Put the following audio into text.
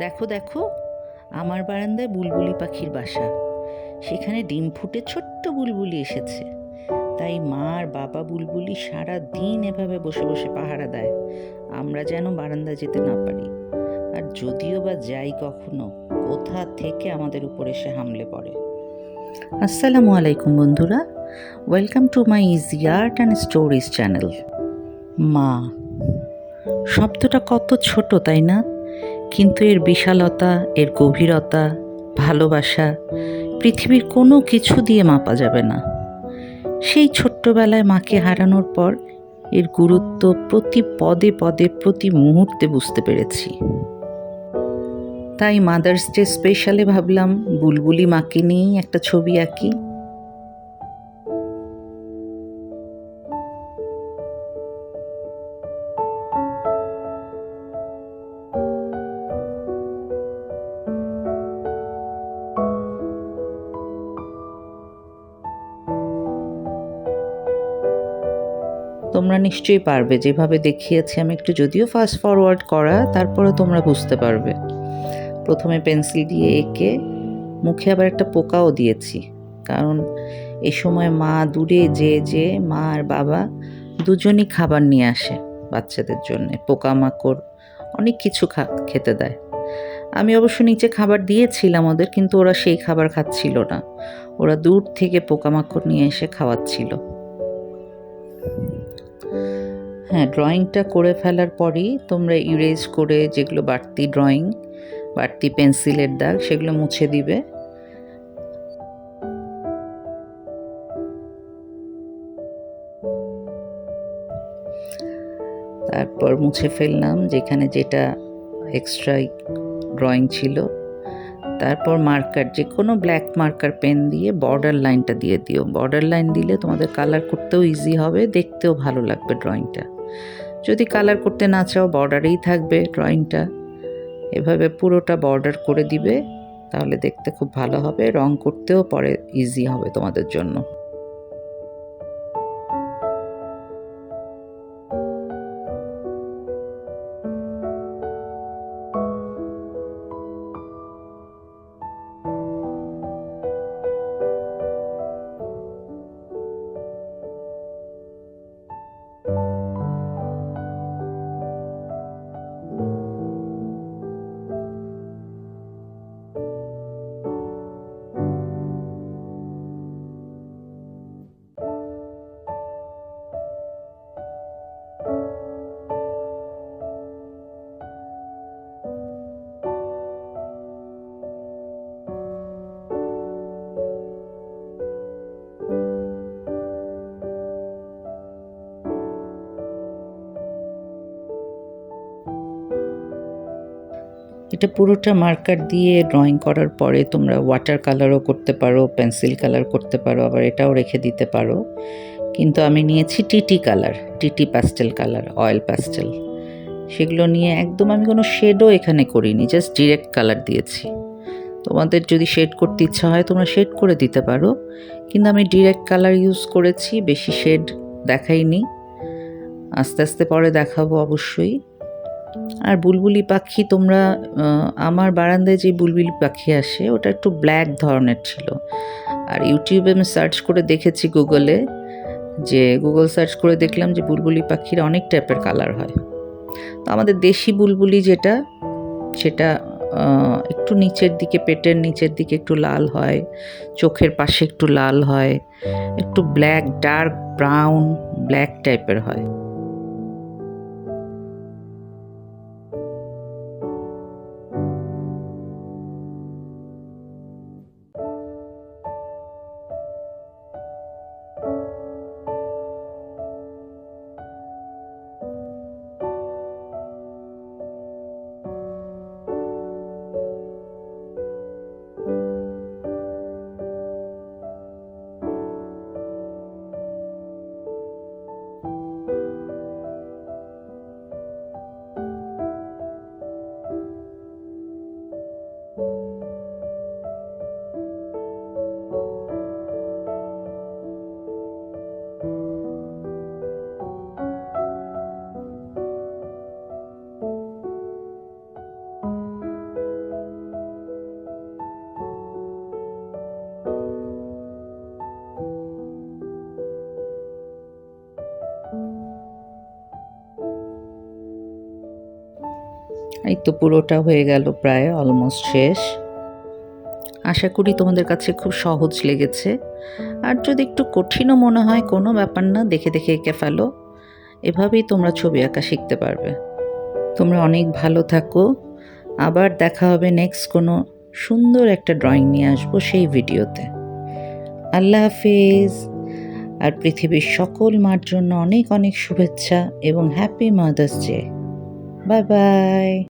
দেখো দেখো, আমার বারান্দায় বুলবুলি পাখির বাসা। সেখানে ডিম ফুটে ছোট্ট বুলবুলি এসেছে। তাই মা আর বাবা বুলবুলি সারা দিন এভাবে বসে বসে পাহারা দেয়, আমরা যেন বারান্দা যেতে না পারি। আর যদিও বা যাই কখনো, কোথা থেকে আমাদের উপর এসে হামলে পড়ে। আসসালামু আলাইকুম বন্ধুরা, welcome to my easy art and stories channel. মা শব্দটা কত ছোট, তাই না? কিন্তু এর বিশালতা, এর গভীরতা, ভালোবাসা পৃথিবীর কোনো কিছু দিয়ে মাপা যাবে না। সেই ছোট্টবেলায় মাকে হারানোর পর এর গুরুত্ব প্রতি পদে পদে, প্রতি মুহূর্তে বুঝতে পেরেছি। তাই মাদার্স ডে স্পেশালে ভাবলাম বুলবুলি মাকে নিয়েই একটা ছবি আঁকি। তোমরা নিশ্চয়ই পারবে, যেভাবে দেখিয়েছি আমি, একটু যদিও ফাস্ট ফরওয়ার্ড করা, তারপরেও তোমরা বুঝতে পারবে। প্রথমে পেন্সিল দিয়ে এঁকে মুখে আবার একটা পোকাও দিয়েছি, কারণ এই সময় মা দূরে যে মা আর বাবা দুজনই খাবার নিয়ে আসে বাচ্চাদের জন্য, পোকামাকড় অনেক কিছু খেতে দেয়। আমি অবশ্য নিচে খাবার দিয়েছিলাম ওদের, কিন্তু ওরা সেই খাবার খাচ্ছিল না, ওরা দূর থেকে পোকামাকড় নিয়ে এসে খাওয়াচ্ছিল। হ্যাঁ, ড্রয়িংটা করে ফেলার পরই তোমরা ইরেজ করে যেগুলো বাড়তি পেন্সিলের দাগ, সেগুলো মুছে দিবে। তারপর মুছে ফেললাম যেখানে যেটা এক্সট্রা ড্রয়িং ছিল। তারপর মার্কার, যে কোনো ব্ল্যাক মার্কার পেন দিয়ে বর্ডার লাইনটা দিয়ে দিও। বর্ডার লাইন দিলে তোমাদের কালার করতেও ইজি হবে, দেখতেও ভালো লাগবে ড্রয়িংটা। যদি কালার করতে না চাও, বর্ডারেই থাকবে ড্রয়িংটা। এভাবে পুরোটা বর্ডার করে দিবে, তাহলে দেখতে খুব ভালো হবে, রং করতেও পরে ইজি হবে তোমাদের জন্য। এটা পুরোটা মার্কার দিয়ে ড্রয়িং করার পরে তোমরা ওয়াটার কালারও করতে পারো, পেন্সিল কালার করতে পারো, আবার এটাও রেখে দিতে পারো। কিন্তু আমি নিয়েছি TT pastel colour, oil pastel. সেগুলো নিয়ে একদম আমি কোনো শেডও এখানে করিনি, জাস্ট ডিরেক্ট কালার দিয়েছি। তোমাদের যদি শেড করতে ইচ্ছা হয় তোমরা শেড করে দিতে পারো, কিন্তু আমি ডিরেক্ট কালার ইউজ করেছি, বেশি শেড দেখাইনি। আস্তে আস্তে পরে দেখাবো অবশ্যই। আর বুলবুলি পাখি, তোমরা আমার বারান্দায় যে বুলবুলি পাখি আসে ওটা একটু ব্ল্যাক ধরনের ছিল। আর ইউটিউবে আমি সার্চ করে দেখেছি, গুগল সার্চ করে দেখলাম যে বুলবুলি পাখির অনেক টাইপের কালার হয়। তো আমাদের দেশি বুলবুলি যেটা, সেটা একটু নিচের দিকে, পেটের নিচের দিকে একটু লাল হয়, চোখের পাশে একটু লাল হয়, একটু ব্ল্যাক, ডার্ক ব্রাউন ব্ল্যাক টাইপের হয়। এই তো পুরোটা হয়ে গেল, প্রায় অলমোস্ট শেষ। আশা করি তোমাদের কাছে খুব সহজ লেগেছে। আর যদি একটু কঠিনও মনে হয়, কোনো ব্যাপার না, দেখে দেখে এঁকে ফেলো। এভাবেই তোমরা ছবি আঁকা শিখতে পারবে। তোমরা অনেক ভালো থাকো। আবার দেখা হবে নেক্সট কোনো সুন্দর একটা ড্রয়িং নিয়ে আসবো সেই ভিডিওতে। আল্লাহ হাফিজ। আর পৃথিবীর সকল মার জন্য অনেক অনেক শুভেচ্ছা এবং happy mother's day. Bye bye.